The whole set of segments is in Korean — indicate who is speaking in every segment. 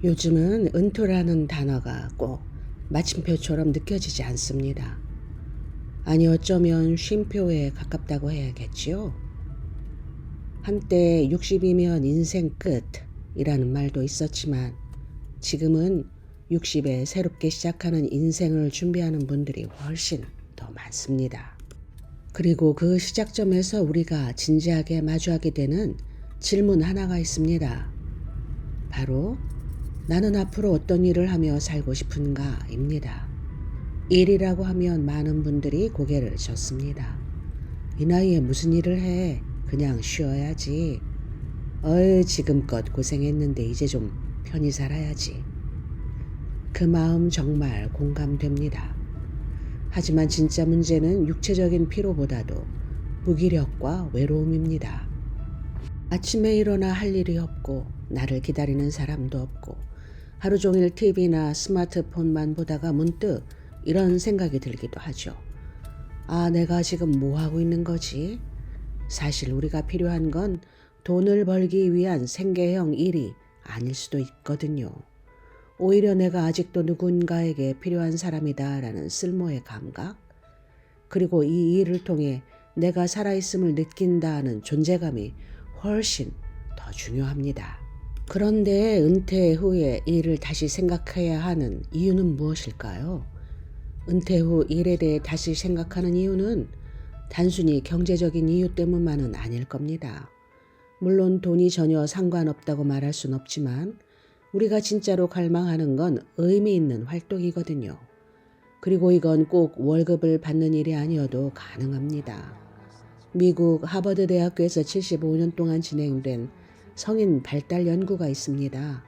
Speaker 1: 요즘은 은퇴라는 단어가 꼭 마침표처럼 느껴지지 않습니다. 아니 어쩌면 쉼표에 가깝다고 해야겠지요. 한때 60이면 인생 끝이라는 말도 있었지만 지금은 60에 새롭게 시작하는 인생을 준비하는 분들이 훨씬 더 많습니다. 그리고 그 시작점에서 우리가 진지하게 마주하게 되는 질문 하나가 있습니다. 바로 나는 앞으로 어떤 일을 하며 살고 싶은가 입니다. 일이라고 하면 많은 분들이 고개를 젓습니다. 이 나이에 무슨 일을 해? 그냥 쉬어야지. 지금껏 고생했는데 이제 좀 편히 살아야지. 그 마음 정말 공감됩니다. 하지만 진짜 문제는 육체적인 피로보다도 무기력과 외로움입니다. 아침에 일어나 할 일이 없고 나를 기다리는 사람도 없고 하루 종일 TV나 스마트폰만 보다가 문득 이런 생각이 들기도 하죠. 내가 지금 뭐 하고 있는 거지? 사실 우리가 필요한 건 돈을 벌기 위한 생계형 일이 아닐 수도 있거든요. 오히려 내가 아직도 누군가에게 필요한 사람이다라는 쓸모의 감각, 그리고 이 일을 통해 내가 살아있음을 느낀다는 존재감이 훨씬 더 중요합니다. 그런데 은퇴 후에 일을 다시 생각해야 하는 이유는 무엇일까요? 은퇴 후 일에 대해 다시 생각하는 이유는 단순히 경제적인 이유 때문만은 아닐 겁니다. 물론 돈이 전혀 상관없다고 말할 순 없지만 우리가 진짜로 갈망하는 건 의미 있는 활동이거든요. 그리고 이건 꼭 월급을 받는 일이 아니어도 가능합니다. 미국 하버드 대학교에서 75년 동안 진행된 성인 발달 연구가 있습니다.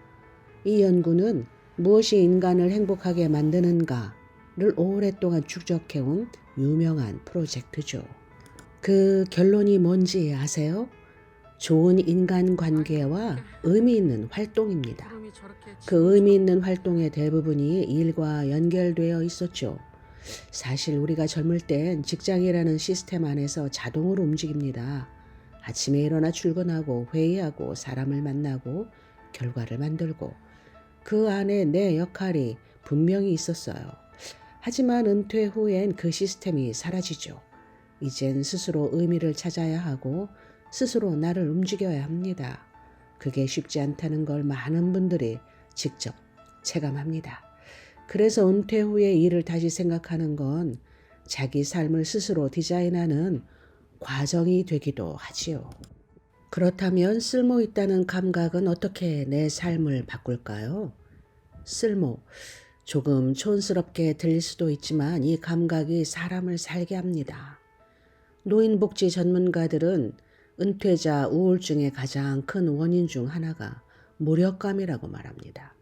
Speaker 1: 이 연구는 무엇이 인간을 행복하게 만드는가를 오랫동안 추적해온 유명한 프로젝트죠. 그 결론이 뭔지 아세요? 좋은 인간관계와 의미 있는 활동입니다. 그 의미 있는 활동의 대부분이 일과 연결되어 있었죠. 사실 우리가 젊을 땐 직장이라는 시스템 안에서 자동으로 움직입니다. 아침에 일어나 출근하고 회의하고 사람을 만나고 결과를 만들고 그 안에 내 역할이 분명히 있었어요. 하지만 은퇴 후엔 그 시스템이 사라지죠. 이젠 스스로 의미를 찾아야 하고 스스로 나를 움직여야 합니다. 그게 쉽지 않다는 걸 많은 분들이 직접 체감합니다. 그래서 은퇴 후에 일을 다시 생각하는 건 자기 삶을 스스로 디자인하는 과정이 되기도 하지요. 그렇다면 쓸모 있다는 감각은 어떻게 내 삶을 바꿀까요? 쓸모, 조금 촌스럽게 들릴 수도 있지만 이 감각이 사람을 살게 합니다. 노인복지 전문가들은 은퇴자 우울증의 가장 큰 원인 중 하나가 무력감이라고 말합니다.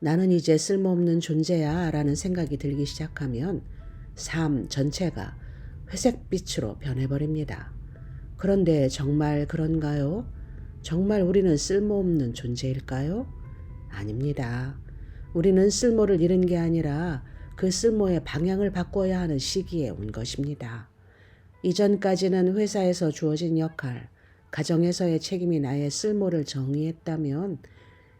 Speaker 1: 나는 이제 쓸모없는 존재야 라는 생각이 들기 시작하면 삶 전체가 회색빛으로 변해버립니다. 그런데 정말 그런가요? 정말 우리는 쓸모없는 존재일까요? 아닙니다. 우리는 쓸모를 잃은 게 아니라 그 쓸모의 방향을 바꿔야 하는 시기에 온 것입니다. 이전까지는 회사에서 주어진 역할, 가정에서의 책임이 나의 쓸모를 정의했다면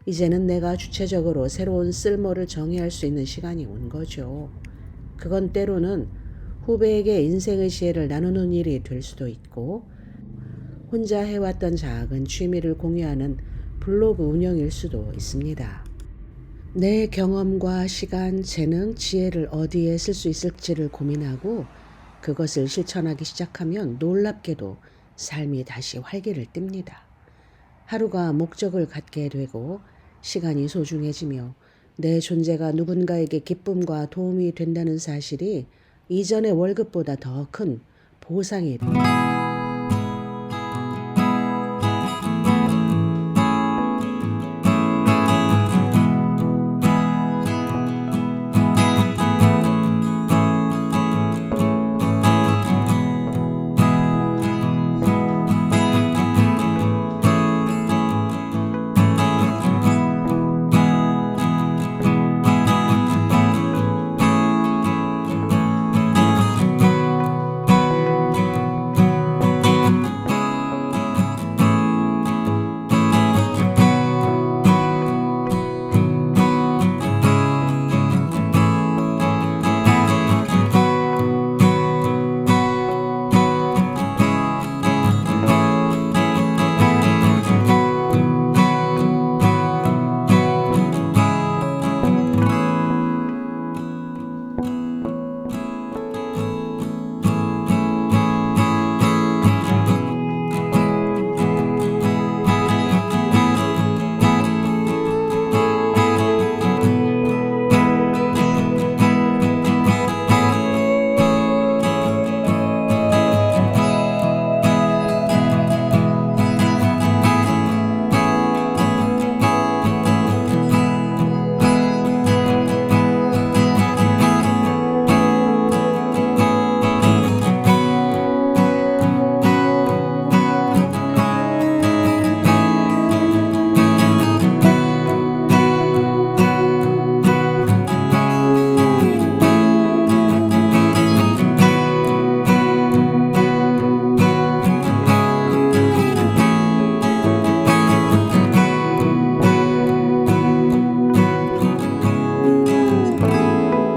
Speaker 1: 이제는 내가 주체적으로 새로운 쓸모를 정의할 수 있는 시간이 온 거죠. 그건 때로는 후배에게 인생의 지혜를 나누는 일이 될 수도 있고 혼자 해왔던 작은 취미를 공유하는 블로그 운영일 수도 있습니다. 내 경험과 시간, 재능, 지혜를 어디에 쓸 수 있을지를 고민하고 그것을 실천하기 시작하면 놀랍게도 삶이 다시 활기를 띱니다. 하루가 목적을 갖게 되고 시간이 소중해지며 내 존재가 누군가에게 기쁨과 도움이 된다는 사실이 이전의 월급보다 더 큰 보상이 됩니다.